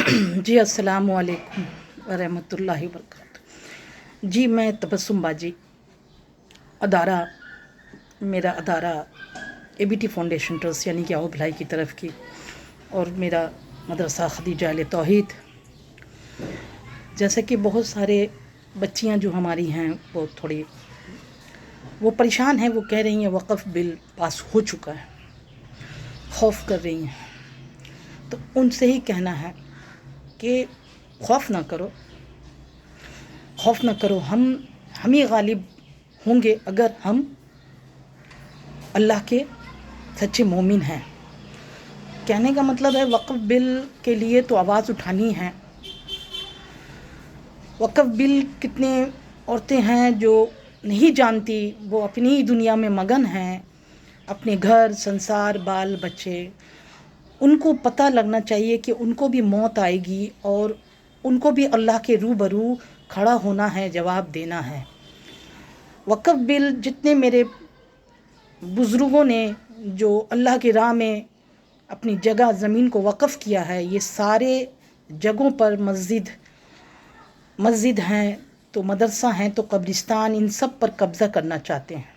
जी अस्सलाम वालेकुम वरहमतुल्लाहि वबरकातुहू। जी मैं तबस्सुम बाजी, मेरा अदारा ABT फाउंडेशन ट्रस्ट यानी कि आओ भलाई की तरफ की, और मेरा मदरसा खदीजा अल तौहीद। जैसे कि बहुत सारे बच्चियां जो हमारी हैं वो परेशान हैं, वो कह रही हैं वक़्फ़ बिल पास हो चुका है, खौफ कर रही हैं। तो उनसे ही कहना है कि खौफ ना करो, खौफ ना करो, हम ही गालिब होंगे अगर हम अल्लाह के सच्चे मोमिन हैं। कहने का मतलब है वक़्फ़ बिल के लिए तो आवाज़ उठानी है। वक़्फ़ बिल कितने औरतें हैं जो नहीं जानती, वो अपनी दुनिया में मगन हैं, अपने घर संसार बाल बच्चे। उनको पता लगना चाहिए कि उनको भी मौत आएगी और उनको भी अल्लाह के रूबरू खड़ा होना है, जवाब देना है। वक़्फ़ बिल जितने मेरे बुज़ुर्गों ने जो अल्लाह की राह में अपनी जगह ज़मीन को वक़्फ़ किया है, ये सारे जगहों पर मस्जिद हैं, तो मदरसा हैं, तो कब्रिस्तान, इन सब पर कब्ज़ा करना चाहते हैं।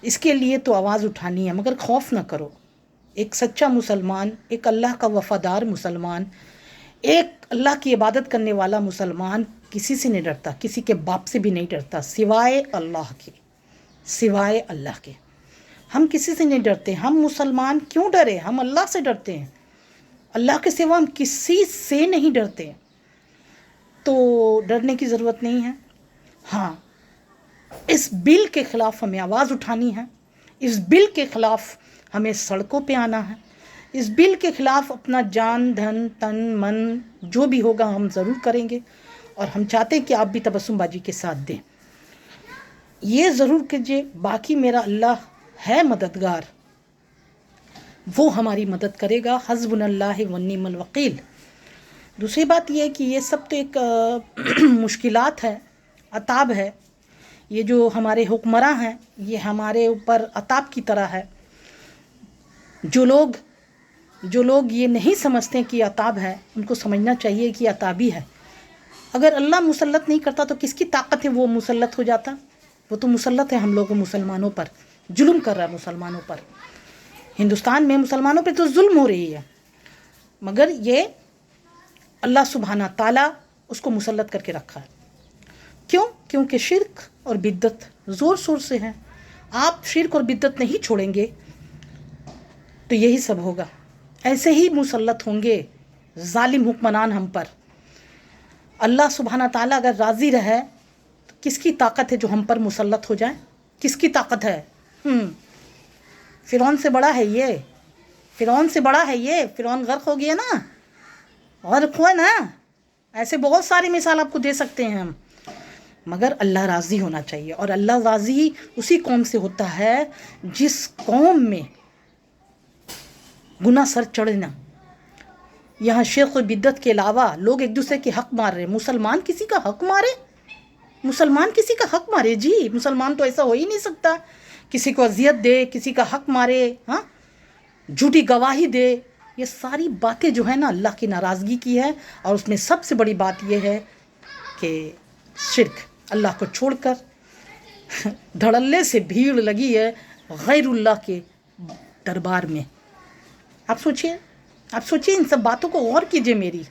इसके लिए तो आवाज़ उठानी है, मगर खौफ ना करो। एक सच्चा मुसलमान, एक अल्लाह का वफ़ादार मुसलमान, एक अल्लाह की इबादत करने वाला मुसलमान किसी से नहीं डरता, किसी के बाप से भी नहीं डरता, सिवाय अल्लाह के, सिवाय अल्लाह के। हम किसी से नहीं डरते। हम मुसलमान क्यों डरे? हम अल्लाह से डरते हैं। अल्लाह के सिवा हम किसी से नहीं डरते, तो डरने की ज़रूरत नहीं है। हाँ, इस बिल के ख़िलाफ़ हमें आवाज़ उठानी है। इस बिल के ख़िलाफ़ हमें सड़कों पे आना है। इस बिल के ख़िलाफ़ अपना जान धन तन मन जो भी होगा हम ज़रूर करेंगे, और हम चाहते हैं कि आप भी तबस्सुम बाजी के साथ दें। ये ज़रूर कीजिए, बाकी मेरा अल्लाह है मददगार, वो हमारी मदद करेगा। हस्बुनल्लाह व निअमल वकील। दूसरी बात यह है कि ये सब तो एक मुश्किलात है, अताब है। ये जो हमारे हुक्मरां हैं, ये हमारे ऊपर अताब की तरह है। जो लोग ये नहीं समझते कि अताब है, उनको समझना चाहिए कि अताबी है। अगर अल्लाह मुसल्लत नहीं करता तो किसकी ताकत है वो मुसल्लत हो जाता? वो तो मुसल्लत है हम लोगों मुसलमानों पर, जुल्म कर रहा है मुसलमानों पर। हिंदुस्तान में मुसलमानों पे तो जुल्म हो रही है, मगर ये अल्लाह सुब्हाना ताला उसको मुसल्लत करके रखा है। क्यों? क्योंकि शिर्क और बिद्दत ज़ोर शोर से हैं। आप शिर्क और बिद्दत नहीं छोड़ेंगे तो यही सब होगा। ऐसे ही मुसल्लत होंगे जालिम हुक्मरान हम पर। अल्लाह सुब्हाना ताला अगर राज़ी रहे तो किसकी ताकत है जो हम पर मुसल्लत हो जाए? किसकी ताकत है? फ़िरौन से बड़ा है ये, फ़िरौन से बड़ा है ये। फ़िरौन गर्क हो गया ना, गर्क हुआ ना। ऐसे बहुत सारी मिसाल आपको दे सकते हैं हम, मगर अल्लाह राज़ी होना चाहिए। और अल्लाह राज़ी उसी कौम से होता है जिस कौम में गुनाह सर चढ़ना। यहाँ शिर्क और बिद्दत के अलावा लोग एक दूसरे के हक़ मार रहे। मुसलमान किसी का हक़ मारे? मुसलमान किसी का हक़ मारे? जी, मुसलमान तो ऐसा हो ही नहीं सकता। किसी को अजियत दे, किसी का हक़ मारे, हाँ, झूठी गवाही दे। ये सारी बातें जो है ना, अल्लाह की नाराज़गी की है। और उसमें सबसे बड़ी बात यह है कि शिर्क, अल्लाह को छोड़कर धड़ल्ले से भीड़ लगी है गैरुल्लाह के दरबार में। आप सोचिए इन सब बातों को गौर कीजिए। मेरी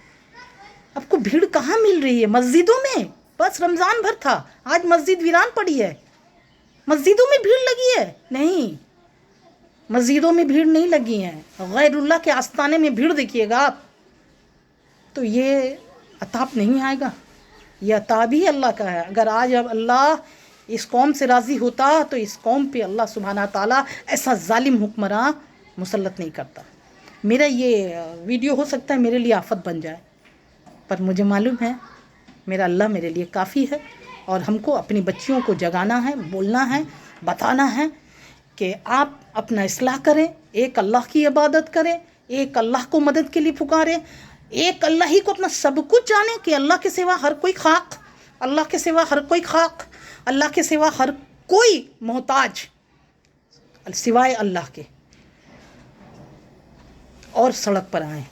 आपको भीड़ कहाँ मिल रही है? मस्जिदों में। बस रमज़ान भर था, आज मस्जिद वीरान पड़ी है। मस्जिदों में भीड़ लगी है? नहीं, मस्जिदों में भीड़ नहीं लगी है। गैरुल्लाह के आस्ताने में भीड़ देखिएगा आप, तो ये अताब नहीं आएगा। ये अताब ही अल्लाह का है। अगर आज अब अल्लाह इस कौम से राज़ी होता तो इस कौम पे अल्लाह सुब्हाना ताला ऐसा जालिम हुक्मरान मुसल्लत नहीं करता। मेरा ये वीडियो हो सकता है मेरे लिए आफत बन जाए, पर मुझे मालूम है मेरा अल्लाह मेरे लिए काफ़ी है। और हमको अपनी बच्चियों को जगाना है, बोलना है, बताना है कि आप अपना इस्लाह करें, एक अल्लाह की इबादत करें, एक अल्लाह को मदद के लिए पुकारें, एक अल्लाह ही को अपना सब कुछ जाने कि अल्लाह के सिवा हर कोई खाक, अल्लाह के सिवा हर कोई खाक, अल्लाह के सिवा हर कोई मोहताज सिवाय अल्लाह के। और सड़क पर आएँ।